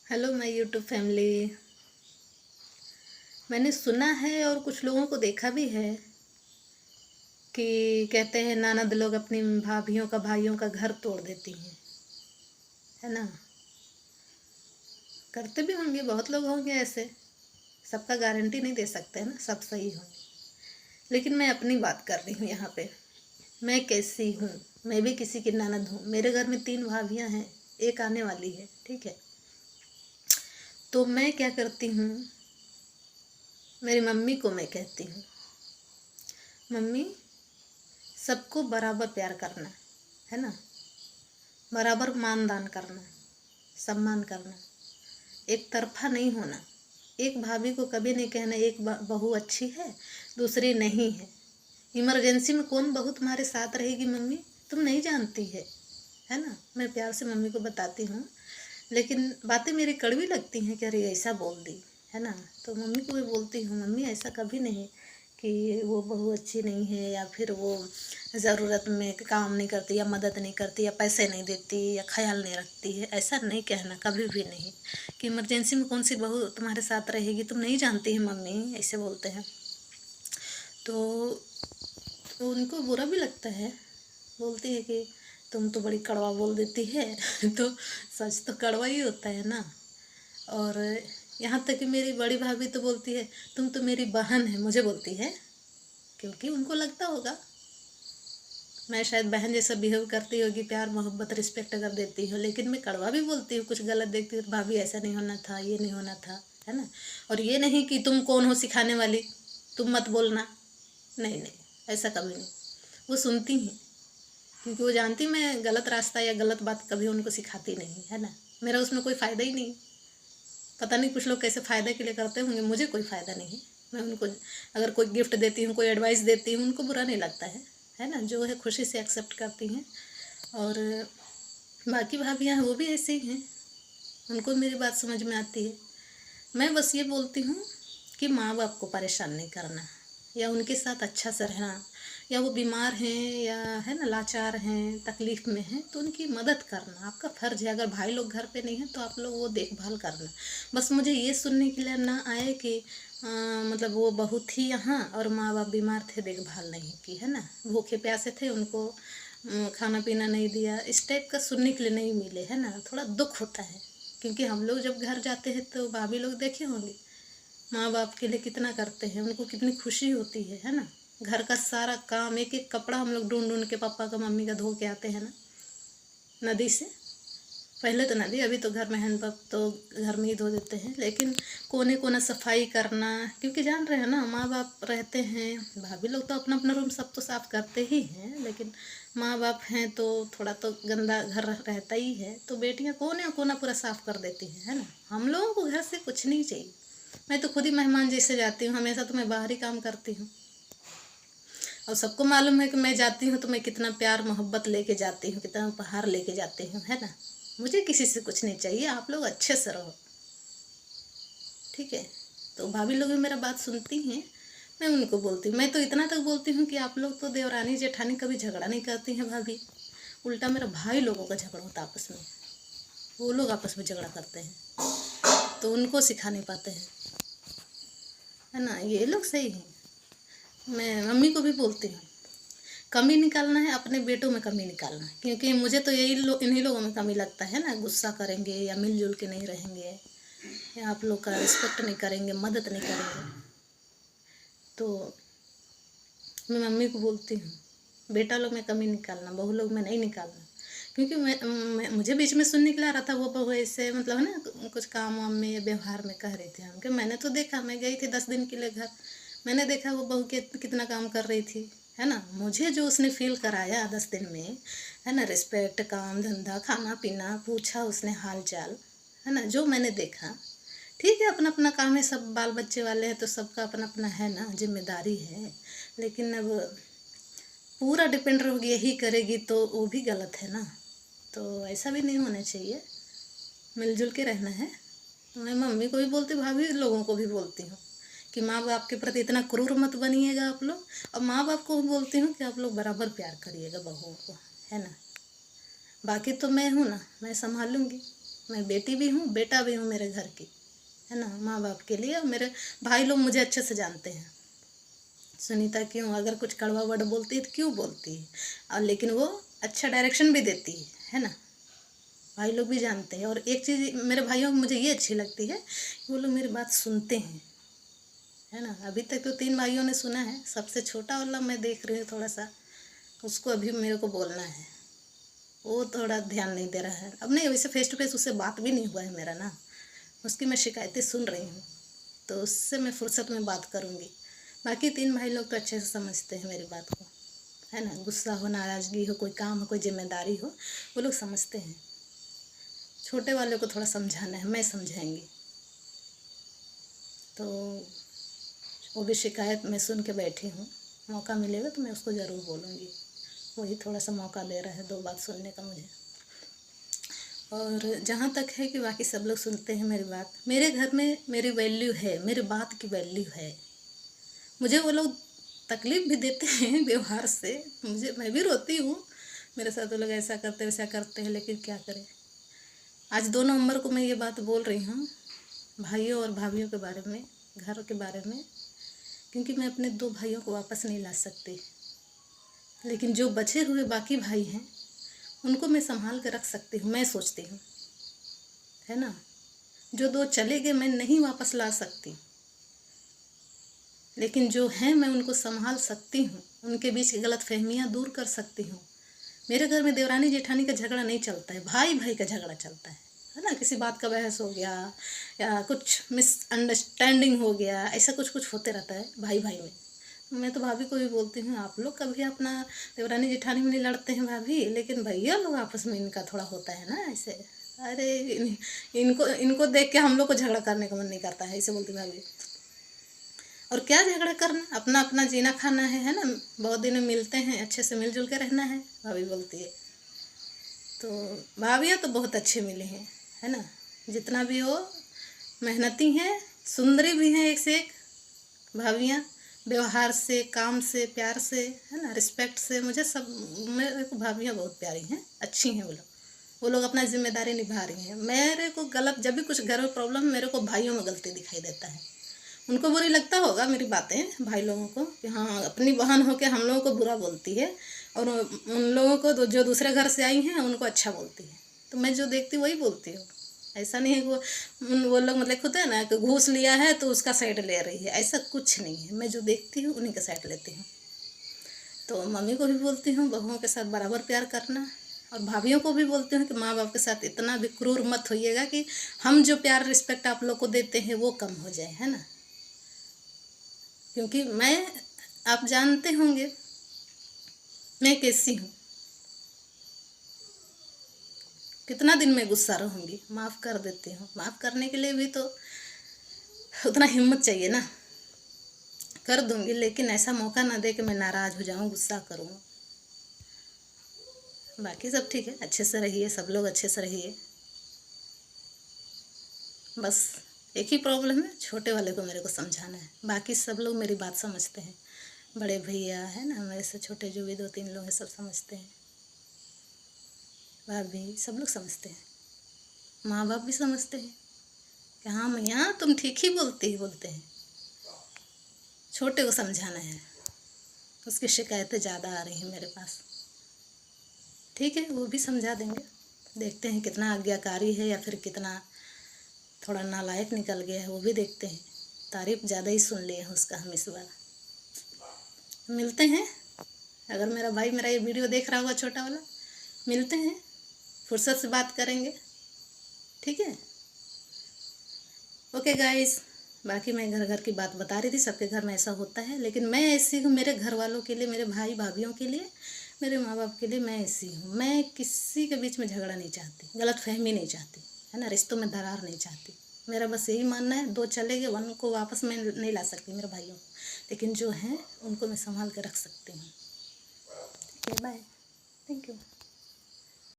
Hello my YouTube family. मैंने सुना है और कुछ लोगों को देखा भी है कि कहते हैं ननद लोग अपनी भाभीयों का भाइयों का घर तोड़ देती हैं, है ना। करते भी होंगे, बहुत लोग होंगे ऐसे। सबका गारंटी नहीं दे सकते हैं ना, सब सही होंगे। लेकिन मैं अपनी बात कर रही हूँ यहाँ पे। मैं कैसी हूँ, मैं भी किसी की ननद हूँ। मेरे घर में 3 भाभियाँ हैं, एक आने वाली है, ठीक है। तो मैं क्या करती हूँ, मेरी मम्मी को मैं कहती हूँ, मम्मी सबको बराबर प्यार करना, है ना। बराबर मानदान करना, सम्मान करना, एक तरफा नहीं होना। एक भाभी को कभी नहीं कहना एक बहू अच्छी है दूसरी नहीं है। इमरजेंसी में कौन बहू तुम्हारे साथ रहेगी मम्मी, तुम नहीं जानती है ना। मैं प्यार से मम्मी को बताती हूँ, लेकिन बातें मेरी कड़वी लगती हैं कि अरे ऐसा बोल दी, है ना। तो मम्मी को भी बोलती हूँ, मम्मी ऐसा कभी नहीं कि वो बहू अच्छी नहीं है या फिर वो ज़रूरत में काम नहीं करती या मदद नहीं करती या पैसे नहीं देती या ख्याल नहीं रखती है, ऐसा नहीं कहना कभी भी नहीं। कि इमरजेंसी में कौन सी बहू तुम्हारे साथ रहेगी, तुम नहीं जानती है मम्मी, ऐसे बोलते हैं। तो उनको बुरा भी लगता है, बोलती है कि तुम तो बड़ी कड़वा बोल देती है तो सच तो कड़वा ही होता है ना। और यहाँ तक कि मेरी बड़ी भाभी तो बोलती है तुम तो मेरी बहन है, मुझे बोलती है, क्योंकि उनको लगता होगा मैं शायद बहन जैसा बिहेव करती होगी, प्यार मोहब्बत रिस्पेक्ट अगर देती हूँ। लेकिन मैं कड़वा भी बोलती हूँ, कुछ गलत देखती हूँ, भाभी ऐसा नहीं होना था, ये नहीं होना था, है ना। और ये नहीं कि तुम कौन हो सिखाने वाली, तुम मत बोलना, नहीं नहीं, ऐसा कभी नहीं। वो सुनती हैं, क्योंकि वो जानती मैं गलत रास्ता या गलत बात कभी उनको सिखाती नहीं, है ना। मेरा उसमें कोई फ़ायदा ही नहीं। पता नहीं कुछ लोग कैसे फ़ायदे के लिए करते होंगे, मुझे कोई फ़ायदा नहीं। मैं उनको अगर कोई गिफ्ट देती हूँ, कोई एडवाइस देती हूँ, उनको बुरा नहीं लगता है ना। जो है खुशी से एक्सेप्ट करती हैं। और बाकी भाभियाँ हैं वो भी ऐसे ही हैं, उनको मेरी बात समझ में आती है। मैं बस ये बोलती हूँ कि माँ बाप को परेशान नहीं करना या उनके साथ अच्छा से रहना, या वो बीमार हैं या है ना लाचार हैं, तकलीफ़ में हैं, तो उनकी मदद करना आपका फ़र्ज़ है। अगर भाई लोग घर पे नहीं हैं तो आप लोग वो देखभाल करना। बस मुझे ये सुनने के लिए ना आए कि मतलब वो बहू थी यहाँ और माँ बाप बीमार थे, देखभाल नहीं की, है ना, भूखे प्यासे थे, उनको खाना पीना नहीं दिया, इस टाइप का सुनने के लिए नहीं मिले, है ना। थोड़ा दुख होता है, क्योंकि हम लोग जब घर जाते हैं तो भाभी लोग देखे होंगे माँ बाप के लिए कितना करते हैं, उनको कितनी खुशी होती है ना। घर का सारा काम, एक एक कपड़ा हम लोग ढूंढ ढूंढ के पापा का मम्मी का धो के आते हैं ना नदी से। पहले तो नदी, अभी तो घर में हैंडपंप तो घर में ही धो देते हैं। लेकिन कोने कोना सफाई करना, क्योंकि जान रहे हैं ना माँ बाप रहते हैं, भाभी लोग तो अपना अपना रूम सब तो साफ़ करते ही हैं, लेकिन माँ बाप हैं तो थोड़ा तो गंदा घर रहता ही है। तो बेटियाँ कोने कोना पूरा साफ़ कर देती हैं, है ना। हम लोगों को घर से कुछ नहीं चाहिए। मैं तो खुद ही मेहमान जैसे जाती हूँ, हमेशा तो मैं बाहर ही काम करती हूँ। और सबको मालूम है कि मैं जाती हूँ तो मैं कितना प्यार मोहब्बत लेके जाती हूँ, कितना उपहार लेके जाती हूँ, है ना। मुझे किसी से कुछ नहीं चाहिए, आप लोग अच्छे से रहो, ठीक है। तो भाभी लोग भी मेरा बात सुनती हैं। मैं उनको बोलती हूँ, मैं तो इतना तक बोलती हूँ कि आप लोग तो देवरानी जेठानी कभी झगड़ा नहीं करती हैं भाभी, उल्टा मेरा भाई लोगों का झगड़ा होता आपस में, वो लोग आपस में झगड़ा करते हैं तो उनको सिखा नहीं पाते हैं, है ना। ये लोग सही हैं। मैं मम्मी को भी बोलती हूँ, कमी निकालना है अपने बेटों में, कमी निकालना है, क्योंकि मुझे तो यही इन्हीं लोगों में कमी लगता है ना। गुस्सा करेंगे या मिलजुल के नहीं रहेंगे या आप लोग का रिस्पेक्ट नहीं करेंगे, मदद नहीं करेंगे। तो मैं मम्मी को बोलती हूँ बेटा लोग में कमी निकालना, बहू लोग में नहीं निकालना। क्योंकि मुझे बीच में सुनने के लिए आ रहा था वो बहू ऐसे मतलब है ना कुछ काम वाम में या व्यवहार में कह रही थी हम, कि मैंने तो देखा, मैं गई थी 10 दिन के लिए घर, मैंने देखा वो बहू के कितना काम कर रही थी, है ना। मुझे जो उसने फील कराया 10 दिन में, है ना, रिस्पेक्ट, काम धंधा, खाना पीना, पूछा उसने हाल चाल, है ना, जो मैंने देखा। ठीक है, अपना अपना काम है, सब बाल बच्चे वाले हैं तो सबका अपना अपना है ना, जिम्मेदारी है। लेकिन अब पूरा डिपेंड रहोगी यही करेगी तो वो भी गलत है ना। तो ऐसा भी नहीं होना चाहिए, मिलजुल के रहना है। तो मैं मम्मी को भी बोलती हूँ, भाभी लोगों को भी बोलती हूँ कि माँ बाप के प्रति इतना क्रूर मत बनिएगा आप लोग। और माँ बाप को भी बोलती हूँ कि आप लोग बराबर प्यार करिएगा बहुओं को, है ना। बाकी तो मैं हूँ ना, मैं संभालूंगी, मैं बेटी भी हूँ, बेटा भी हूँ मेरे घर की, है ना, माँ बाप के लिए। और मेरे भाई लोग मुझे अच्छे से जानते हैं, सुनीता क्यों अगर कुछ कड़वा वर्ड बोलती है तो क्यों बोलती है, और लेकिन वो अच्छा डायरेक्शन भी देती है ना। भाई लोग भी जानते हैं। और एक चीज़ मेरे भाइयों को मुझे ये अच्छी लगती है, वो लोग मेरी बात सुनते हैं, है ना। अभी तक तो 3 भाइयों ने सुना है, सबसे छोटा वाला मैं देख रही हूँ थोड़ा सा, उसको अभी मेरे को बोलना है, वो थोड़ा ध्यान नहीं दे रहा है। अब नहीं, वैसे फेस टू फेस उससे बात भी नहीं हुआ है मेरा ना, उसकी मैं शिकायतें सुन रही हूँ, तो उससे मैं फुर्सत में बात करूँगी। बाकी 3 भाई लोग तो अच्छे से समझते हैं मेरी बात को, है ना। गुस्सा हो, नाराज़गी हो, कोई काम हो, कोई जिम्मेदारी हो, वो लोग समझते हैं। छोटे वाले को थोड़ा समझाना है, मैं समझाएंगी। तो वो भी शिकायत मैं सुन के बैठी हूँ, मौका मिलेगा तो मैं उसको ज़रूर बोलूँगी। वही थोड़ा सा मौका दे रहा है 2 बात सुनने का मुझे। और जहाँ तक है कि बाकी सब लोग सुनते हैं मेरी बात, मेरे घर में मेरी वैल्यू है, मेरी बात की वैल्यू है। मुझे वो लोग तकलीफ़ भी देते हैं व्यवहार से, मैं भी रोती हूँ, मेरे साथ वो लोग ऐसा करते वैसा करते हैं, लेकिन क्या करें। आज 2 नवंबर को मैं ये बात बोल रही हूँ भाइयों और भाभियों के बारे में, घर के बारे में, क्योंकि मैं अपने 2 भाइयों को वापस नहीं ला सकती, लेकिन जो बचे हुए बाकी भाई हैं उनको मैं संभाल कर रख सकती हूँ, मैं सोचती हूँ, है ना। जो 2 चले गए मैं नहीं वापस ला सकती, लेकिन जो हैं मैं उनको संभाल सकती हूँ, उनके बीच की गलतफहमियाँ दूर कर सकती हूँ। मेरे घर में देवरानी जेठानी का झगड़ा नहीं चलता है, भाई भाई का झगड़ा चलता है ना। किसी बात का बहस हो गया या कुछ मिसअंडरस्टैंडिंग हो गया, ऐसा कुछ कुछ होते रहता है भाई भाई में। मैं तो भाभी को भी बोलती हूँ, आप लोग कभी अपना देवरानी जेठानी में नहीं लड़ते हैं भाभी, लेकिन भैया लोग आपस में इनका थोड़ा होता है ना ऐसे। अरे इनको इनको देख के हम लोग को झगड़ा करने का मन नहीं करता है, ऐसे बोलती भाभी। और क्या झगड़ा करना, अपना अपना जीना खाना है ना। बहुत दिन में मिलते हैं, अच्छे से मिलजुल के रहना है, भाभी बोलती है। तो भाभियाँ तो बहुत अच्छे मिले हैं, है ना। जितना भी हो, मेहनती हैं, सुंदरी भी हैं एक से एक भाभियाँ, व्यवहार से, काम से, प्यार से, है ना, रिस्पेक्ट से। मेरे को भाभियाँ बहुत प्यारी हैं, अच्छी हैं वो लोग अपना जिम्मेदारी निभा रही हैं। मेरे को गलत, जब भी कुछ घर में प्रॉब्लम, मेरे को भाइयों में गलती दिखाई देता है। उनको बुरी लगता होगा मेरी बातें भाई लोगों को, कि हाँ अपनी बहन होकर हम लोगों को बुरा बोलती है, और उन लोगों को जो दूसरे घर से आई हैं उनको अच्छा बोलती है। तो मैं जो देखती वही बोलती हूँ। ऐसा नहीं है कि वो लोग मतलब होता है ना कि घूस लिया है तो उसका साइड ले रही है, ऐसा कुछ नहीं है। मैं जो देखती हूँ उन्हीं का साइड लेती हूँ। तो मम्मी को भी बोलती हूँ बहुओं के साथ बराबर प्यार करना, और भाभियों को भी बोलती हूँ कि माँ बाप के साथ इतना भी क्रूर मत होइएगा कि हम जो प्यार रिस्पेक्ट आप लोग को देते हैं वो कम हो जाए, है ना। क्योंकि आप जानते होंगे मैं कैसी हूँ, कितना दिन में गुस्सा रहूँगी, माफ़ कर देती हूँ। माफ़ करने के लिए भी तो उतना हिम्मत चाहिए ना, कर दूँगी, लेकिन ऐसा मौका ना दे कि मैं नाराज़ हो जाऊँ, गुस्सा करूँ। बाकी सब ठीक है, अच्छे से रहिए, सब लोग अच्छे से रहिए। बस एक ही प्रॉब्लम है, छोटे वाले को मेरे को समझाना है, बाकी सब लोग मेरी बात समझते हैं। बड़े भैया है ना, मेरे से छोटे जो भी 2-3 लोग हैं सब समझते हैं, भाभी सब लोग समझते हैं, माँ बाप भी समझते हैं कि हाँ मैया तुम ठीक ही बोलते हैं। छोटे को समझाना है, उसकी शिकायतें ज़्यादा आ रही हैं मेरे पास। ठीक है, वो भी समझा देंगे, देखते हैं कितना आज्ञाकारी है या फिर कितना थोड़ा नालायक निकल गया है, वो भी देखते हैं। तारीफ ज़्यादा ही सुन लिए हैं उसका हम इस बार। मिलते हैं, अगर मेरा भाई मेरा ये वीडियो देख रहा होगा छोटा वाला, मिलते हैं, फुर्सत से बात करेंगे, ठीक है। ओके गाइस, बाकी मैं घर घर की बात बता रही थी, सबके घर में ऐसा होता है, लेकिन मैं ऐसी हूँ मेरे घर वालों के लिए, मेरे भाई भाभियों के लिए, मेरे माँ बाप के लिए मैं ऐसी हूँ। मैं किसी के बीच में झगड़ा नहीं चाहती, गलतफहमी नहीं चाहती, है ना, रिश्तों में दरार नहीं चाहती। मेरा बस यही मानना है, 2 चले गए, 1 को वापस मैं नहीं ला सकती मेरे भाइयों को, लेकिन जो हैं उनको मैं संभाल कर रख सकती हूँ। ठीक है, बाय, थैंक यू।